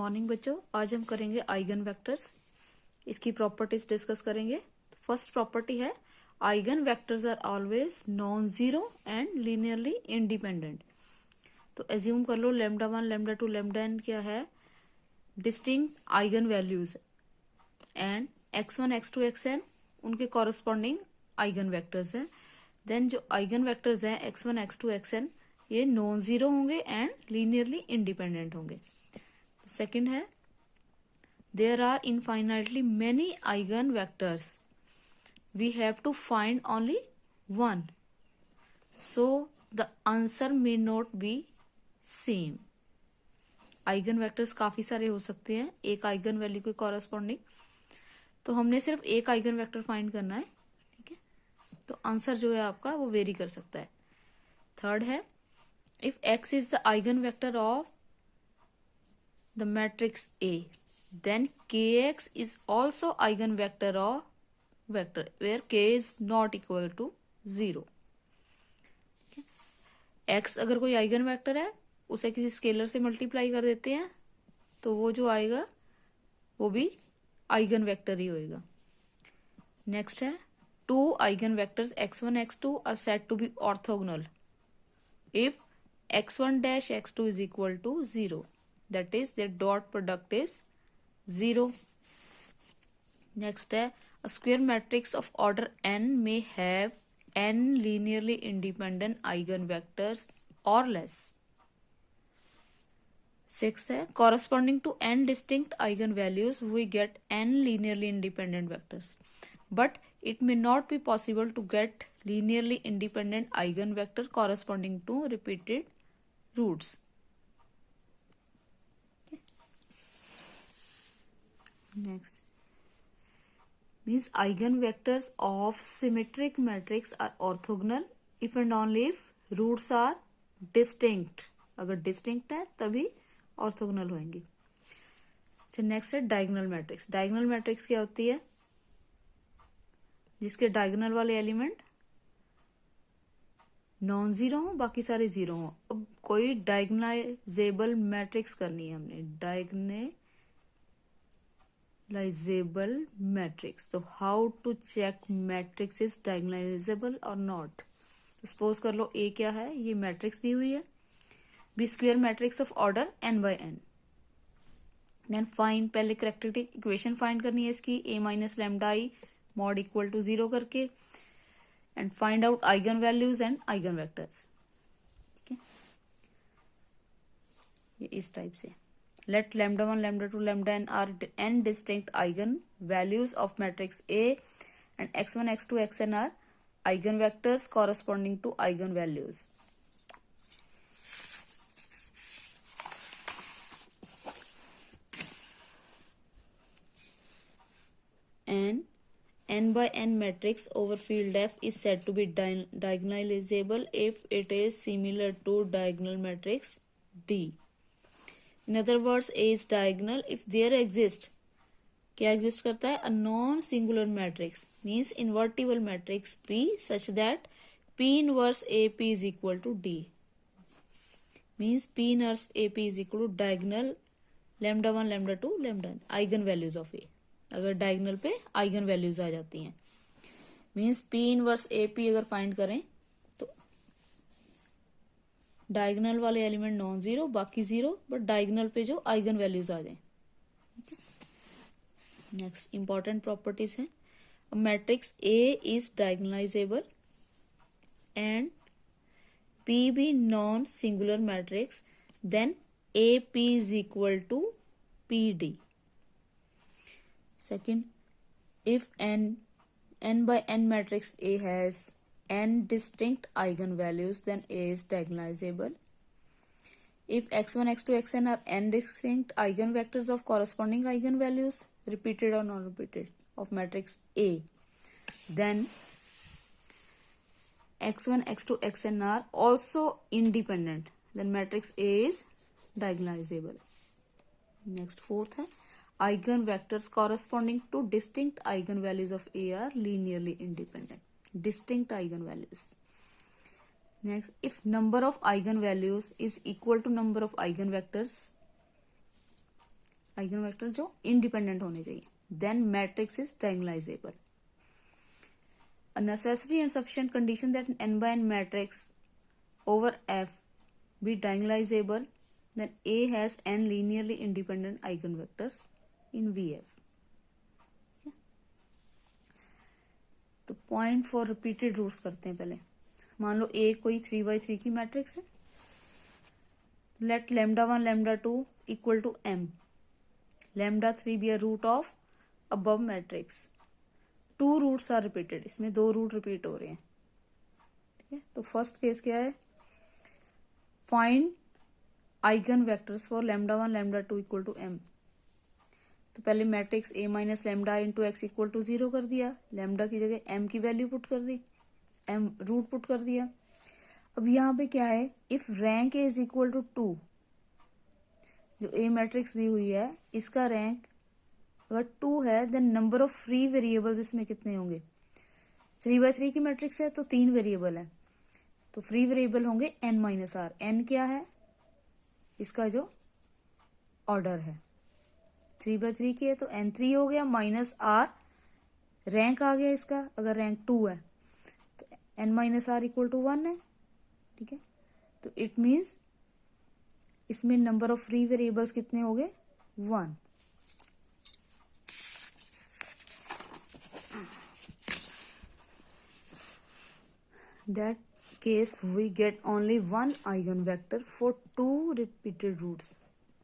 Morning बच्चों, आज हम करेंगे आइगन वेक्टर्स। इसकी प्रॉपर्टीज डिस्कस करेंगे। फर्स्ट प्रॉपर्टी है eigenvectors are always non zero and linearly independent. तो एज्यूम कर लो लेमडा 1 लेमडा 2 लेमडा n क्या है, distinct eigenvalues and x1 x2 xn उनके कॉरस्पॉन्डिंग आइगन वेक्टर्स हैं। देन जो आइगन वेक्टर्स हैं x1 x2 xn ये नॉन जीरो होंगे एंड लीनियरली इंडिपेंडेंट होंगे। सेकंड है there are infinitely many eigen vectors, we have to find only one, so the answer may not be same. Eigenvectors काफी सारे हो सकते हैं एक आइगन वैल्यू के कॉरस्पॉन्डिंग, तो हमने सिर्फ एक आइगन वेक्टर फाइंड करना है, ठीक है। तो आंसर जो है आपका वो वेरी कर सकता है। थर्ड है if x is the eigenvector of the matrix A, then kx is also eigenvector of vector where k is not equal to 0। x अगर कोई आइगन वेक्टर है उसे किसी स्केलर से मल्टीप्लाई कर देते हैं तो वो जो आएगा वो भी आइगन वेक्टर ही होएगा। नेक्स्ट है two eigenvectors x1 x2 are said to be orthogonal if x1 dash x2 is equal to 0, that is their dot product is 0। next है a square matrix of order n may have n linearly independent eigenvectors or less। sixth है corresponding to n distinct eigenvalues we get n linearly independent vectors, but it may not be possible to get linearly independent eigenvector corresponding to repeated roots। Next means eigenvectors of symmetric matrix are orthogonal if and only if roots are distinct। अगर distinct है तभी orthogonal होंगी। अच्छा next है diagonal matrix. Diagonal matrix क्या होती है, जिसके डायगोनल वाले एलिमेंट नॉन जीरो हो बाकी सारे जीरो हो। अब कोई डायगोनालाइजेबल मैट्रिक्स करनी है हमने, डायगोनालाइजेबल मैट्रिक्स। तो how to check matrix is diagonalizable और नॉट। तो सपोज कर लो ए क्या है, ये मैट्रिक्स दी हुई है be square matrix of order n by n। Then find, पहले कैरेक्टरिस्टिक इक्वेशन फाइंड करनी है इसकी a minus lambda I mod equal to 0 करके, and find out eigenvalues and eigenvectors। ठीक है, ये इस टाइप से let lambda 1 lambda 2 lambda n are n distinct eigenvalues of matrix A and x1 x2 xn are eigenvectors corresponding to eigenvalues। and n by n matrix over field F is said to be diagonalizable if it is similar to diagonal matrix D। In other words, A is diagonal if there exists, क्या exist करता है, a non-singular matrix means invertible matrix P such that P inverse AP is equal to D, means P inverse AP is equal to diagonal lambda 1 lambda 2 lambda n eigen values of A। अगर diagonal पे eigenvalues आ जाती हैं means P inverse A P अगर find करें तो diagonal वाले element non zero बाकी जीरो, बट डायगोनल पे जो आइगन वैल्यूज आ जाए। नेक्स्ट इंपॉर्टेंट प्रॉपर्टीज है matrix A is diagonalisable and P be non singular matrix, then A P is equal to P D. Second, if n by n matrix A has n distinct eigenvalues, then A is diagonalizable. If x1, x2, xn are n distinct eigenvectors of corresponding eigenvalues, repeated or non-repeated, of matrix A, then x1, x2, xn are also independent, then matrix A is diagonalizable। Next, fourth है eigenvectors corresponding to distinct eigenvalues of A are linearly independent। Distinct eigenvalues। Next, if number of eigenvalues is equal to number of eigenvectors, eigenvector जो independent होने चाहिए, then matrix is diagonalisable. A necessary and sufficient condition that n by n matrix over F be diagonalizable, then A has n linearly independent eigenvectors in VF. तो point for repeated roots करते हैं पहले. मान लो A कोई 3x3 की matrix है. Let λ1 λ2 equal to m. λ3 be a root of above matrix. 2 roots are repeated, इसमें 2 root repeat हो रहे हैं. ठीक है, तो फर्स्ट केस क्या है, find eigen vectors for λ1 λ2 equal to m. तो पहले matrix A minus lambda into x equal to 0 कर दिया. लैम्डा की जगह m की वैल्यू पुट कर दी, m रूट पुट कर दिया. अब यहाँ पे क्या है, if rank A is equal to 2, जो A मैट्रिक्स दी हुई है इसका रैंक अगर 2 है, then number of free variables इसमें कितने होंगे. 3x3 की मैट्रिक्स है तो 3 वेरिएबल है, तो फ्री वेरिएबल होंगे n माइनस आर. n क्या है, इसका जो ऑर्डर है. 3x3 की है तो n3 हो गया, माइनस आर रैंक आ गया इसका. अगर रैंक 2 है तो n minus r equal to 1 है. ठीक है, तो इट मीन्स इसमें नंबर ऑफ फ्री वेरिएबल्स कितने हो गए, 1. That case we get only one eigenvector for 2 repeated roots.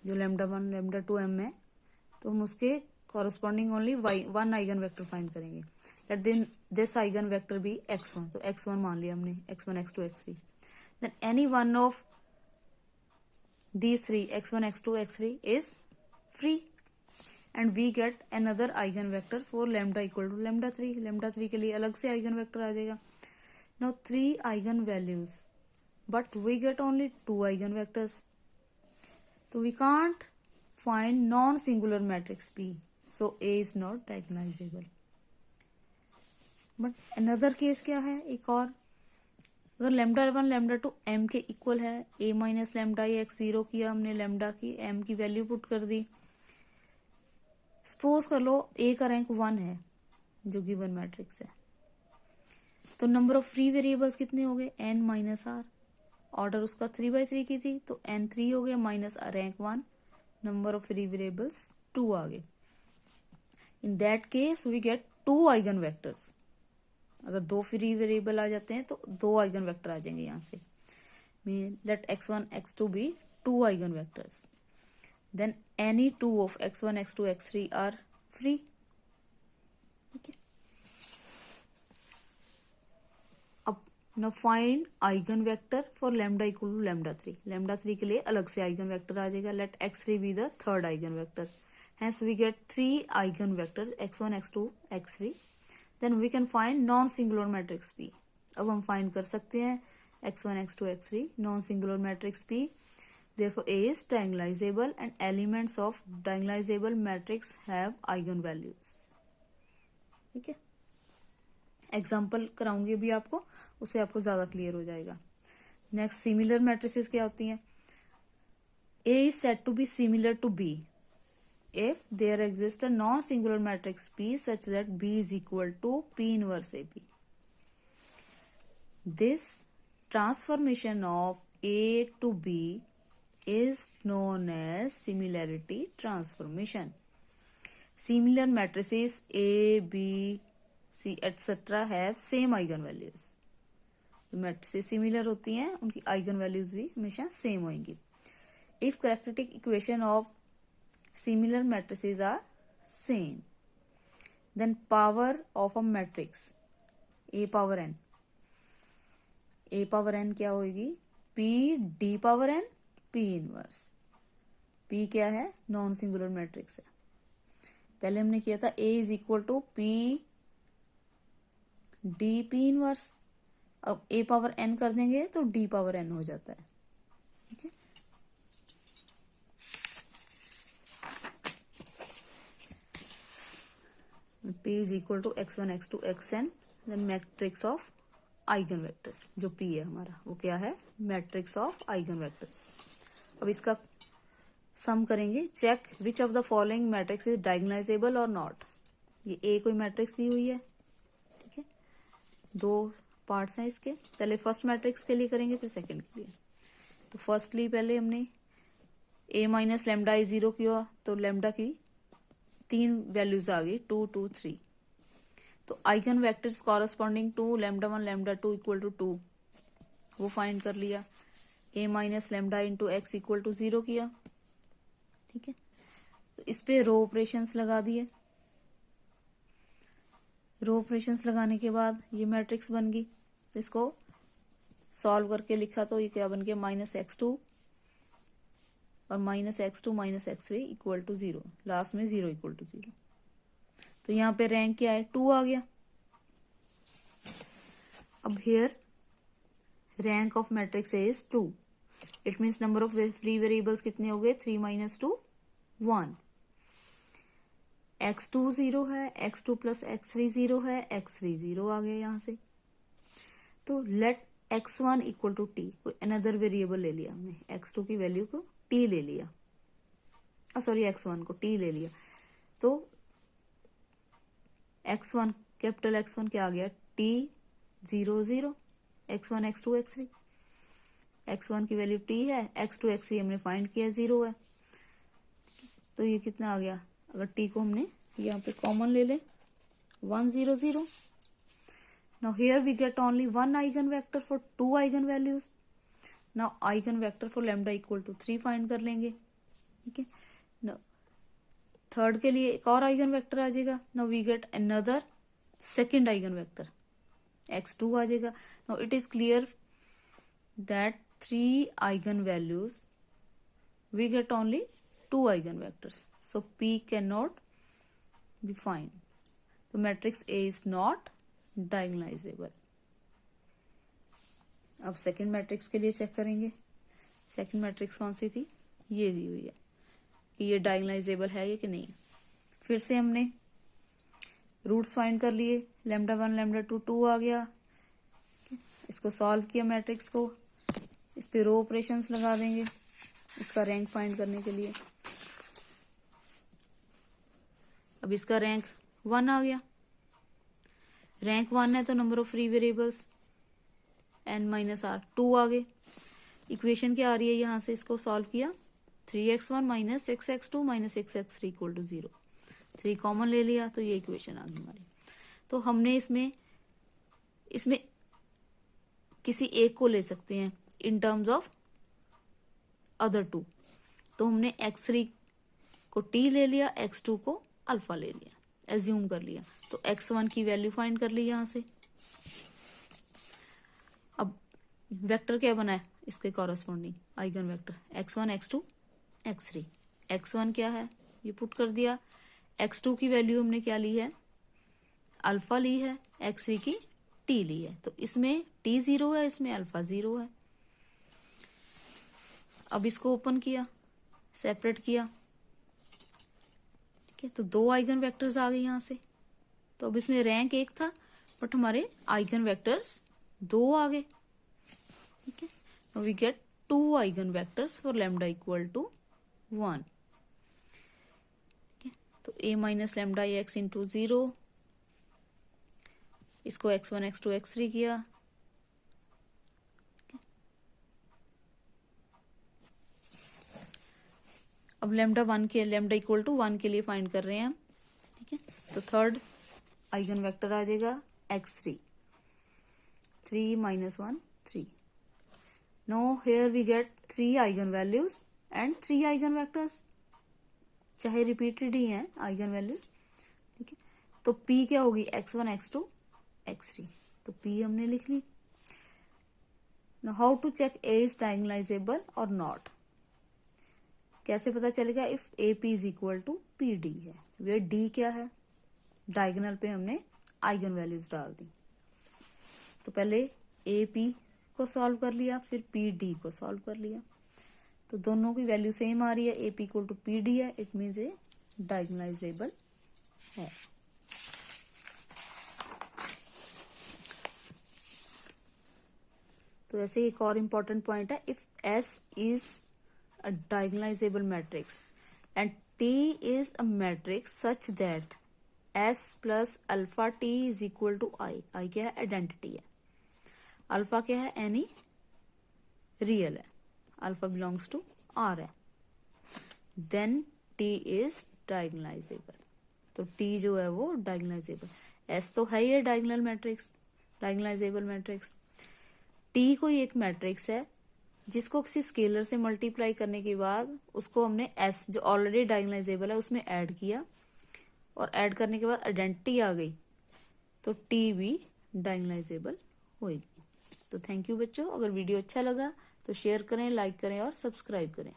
जो λ1 λ2 m है तो हम उसके corresponding only one eigenvector find करेंगे. Let then this eigenvector be x1. तो x1 मान लिया हमने, x1 x2 x3. Then any one of these three x1 x2 x3 is free and we get another eigenvector for lambda equal to λ3. λ3 के लिए अलग से eigenvector आ जाएगा. Now 3 eigenvalues, but we get only 2 eigenvectors. So we can't find non-singular matrix P. So A is not diagonalizable. But another case क्या है, एक और, अगर λ1 λ2 m के इक्वल है, A माइनस लैम्डा x 0 किया हमने, लैम्डा की m की वैल्यू पुट कर दी. सपोज कर लो A का रैंक 1 है जो गिवन मैट्रिक्स है, तो नंबर ऑफ फ्री वेरिएबल्स कितने हो गए, n माइनस आर. ऑर्डर उसका 3x3 की थी तो n3 हो गया, minus rank 1, number of free variables 2 आ गए. In that case we get 2 eigen vectors. अगर 2 फ्री वेरिएबल आ जाते हैं तो 2 आइगन वेक्टर आ जाएंगे यहाँ से. Let x1 x2 be 2 eigen vectors. Then any 2 of x1 x2 x3 are free. ठीक है, now find eigen vector for lambda equal to λ3. λ3 के लिए अलग से आइगन वेक्टर आ जाएगा. Let x3 be the third eigenvector. Hence we get 3 eigenvectors x1 x2 x3. Then we can find non singular matrix P. अब हम find कर सकते हैं x1 x2 x3 non singular matrix P. Therefore A is diagonalizable and elements of diagonalizable matrix have eigen values. ठीक है, example कराऊंगी अभी आपको, उससे आपको ज्यादा क्लियर हो जाएगा. नेक्स्ट, सिमिलर मैट्रिसेस क्या होती हैं. A is said to be similar to B if there exists a non-singular matrix P such that B is equal to P inverse AP. This transformation of A to B is known as similarity transformation. Similar matrices A, B, C etc. have same eigenvalues. तो matrices similar होती हैं, उनकी eigenvalues भी हमेशा same होंगी. If characteristic equation of similar matrices are same, then power of a matrix A power n. A power n क्या होगी, P D power n P inverse. P क्या है, नॉन सिंगुलर मैट्रिक्स है. पहले हमने किया था A is equal to P D P inverse. अब A पावर n कर देंगे तो D पावर n हो जाता है. ठीक है, P is equal to x1 x2 xn. Then matrix of eigenvectors जो P है हमारा, वो क्या है, मैट्रिक्स ऑफ आइगन वेक्टर्स. अब इसका सम करेंगे, check which of the following matrix is diagonalizable और नॉट। ये ए कोई मैट्रिक्स दी हुई है, ठीक है, दो पार्ट्स हैं इसके, पहले फर्स्ट मैट्रिक्स के लिए करेंगे फिर सेकंड के लिए। तो फर्स्टली पहले हमने ए माइनस लेमडा आई 0 किया, तो लेमडा की 3 वैल्यूज आ गई, 2 2 3। तो eigen vectors corresponding to lambda 1 lambda 2 equal to 2 वो फाइंड कर लिया। A minus lambda into x equal to 0 किया, ठीक है। तो इस पे रो ऑपरेशंस लगा दिए। रो ऑपरेशंस लगाने के बाद ये मैट्रिक्स बन गई। तो इसको सॉल्व करके लिखा तो ये क्या बन गया, -x2 और -x2 -x3 equal to 0, last में 0 इक्वल टू 0। तो यहाँ पे रैंक क्या है, 2 आ गया। अब here rank of matrix is 2। It means number of free variables कितने हो गए, 3 - 2 1। x2 0 है, x2 प्लस x3 0 है, x3 0 आ गया यहाँ से। तो let x1 equal to T, कोई अनदर वेरिएबल ले लिया हमने, x2 की वैल्यू को t ले लिया, सॉरी x1 को t ले लिया। तो x1 कैपिटल x1 क्या आ गया, t 0 0, x1 x2 x3, x1 की वैल्यू t है, x2 x3 हमने फाइंड किया 0 है। तो ये कितना आ गया, अगर t को हमने यहाँ पे कॉमन ले ले 1 0 0। Now here we get only one eigenvector for 2 eigenvalues. Now eigenvector for lambda equal to 3 find कर लेंगे, ठीक है। Now थर्ड के लिए एक और eigenvector आ जाएगा। Now we get another second eigenvector, x2 आ जाएगा। Now it is clear that 3 eigenvalues we get only 2 eigenvectors. So P cannot be found. So matrix A is not डायगोनालाइजेबल। अब सेकंड मैट्रिक्स के लिए check करेंगे। Second matrix कौन सी थी, ये दी हुई है कि ये डायगोनालाइजेबल है ये कि नहीं। फिर से हमने रूट्स फाइंड कर लिए, लेमडा 1 लेमडा 2 2 आ गया। इसको सॉल्व किया मैट्रिक्स को, इस पे रो ऑपरेशंस लगा देंगे इसका रैंक फाइंड करने के लिए। अब इसका रैंक 1 आ गया। रैंक 1 है तो number of free variables n minus r 2 आ गए। इक्वेशन क्या आ रही है, यहां से इसको सॉल्व किया, 3x1 minus 6x2 minus 6x3 equal to 0। 3 common ले लिया तो ये इक्वेशन आ गई हमारी। तो हमने इसमें किसी एक को ले सकते हैं इन टर्म्स ऑफ अदर 2। तो हमने x3 को t ले लिया, x2 को अल्फा ले लिया, एज्यूम कर लिया। तो x1 की वैल्यू फाइंड कर ली यहां से। अब वेक्टर क्या बना है इसके corresponding eigen vector, x1 x2 x3। x1 क्या है ये पुट कर दिया, x2 की वैल्यू हमने क्या ली है, अल्फा ली है, x3 की t ली है। तो इसमें t 0 है, इसमें अल्फा 0 है। अब इसको ओपन किया, सेपरेट किया, ठीक है। तो 2 आइगन वेक्टर्स आ गए यहां से। तो अब इसमें रैंक 1 था बट हमारे आइगन वेक्टर्स 2 आ गए, ठीक है। We get 2 eigen vectors for lambda equal to 1, ठीक है। तो a minus lambda x into 0, इसको x1 x2 x3 किया, अब लेमडा इक्वल टू 1 के लिए फाइंड कर रहे हैं हम, ठीक है। तो थर्ड आइगन वेक्टर आ जाएगा x3, 3 - 1 3। No here we get 3 eigenvalues and 3 eigenvectors, चाहे रिपीटेड ही हैं आइगन वैल्यूज, ठीक है। तो p क्या होगी, x1 x2 x3। तो p हमने लिख ली। Now how to check a is diagonalizable और नॉट, कैसे पता चलेगा, if AP is equal to PD है, वेयर D क्या है, डायगोनल पे हमने आइगन वैल्यूज डाल दी। तो पहले AP को सॉल्व कर लिया, फिर PD को सॉल्व कर लिया। तो दोनों की वैल्यू सेम आ रही है, AP इक्वल टू PD है, इट मीन्स ए डायगोनालाइजेबल है। तो ऐसे एक और इम्पोर्टेंट पॉइंट है, if S is a diagonalizable matrix and T is a matrix such that S plus alpha T is equal to I. I क्या है? आइडेंटिटी है. अल्फा क्या है? एनी रियल है. अल्फा बिलोंग्स टू आर है. Then T is diagonalizable. तो T जो है वो डायगोनलाइजेबल. S तो है ही diagonal matrix, diagonalizable matrix. T कोई एक मैट्रिक्स है जिसको किसी स्केलर से मल्टीप्लाई करने के बाद उसको हमने S जो ऑलरेडी डायगोनलाइजेबल है उसमें ऐड किया और ऐड करने के बाद आइडेंटिटी आ गई तो T भी डायगोनलाइजेबल होगी. तो थैंक यू बच्चों. अगर वीडियो अच्छा लगा तो शेयर करें, लाइक करें और सब्सक्राइब करें.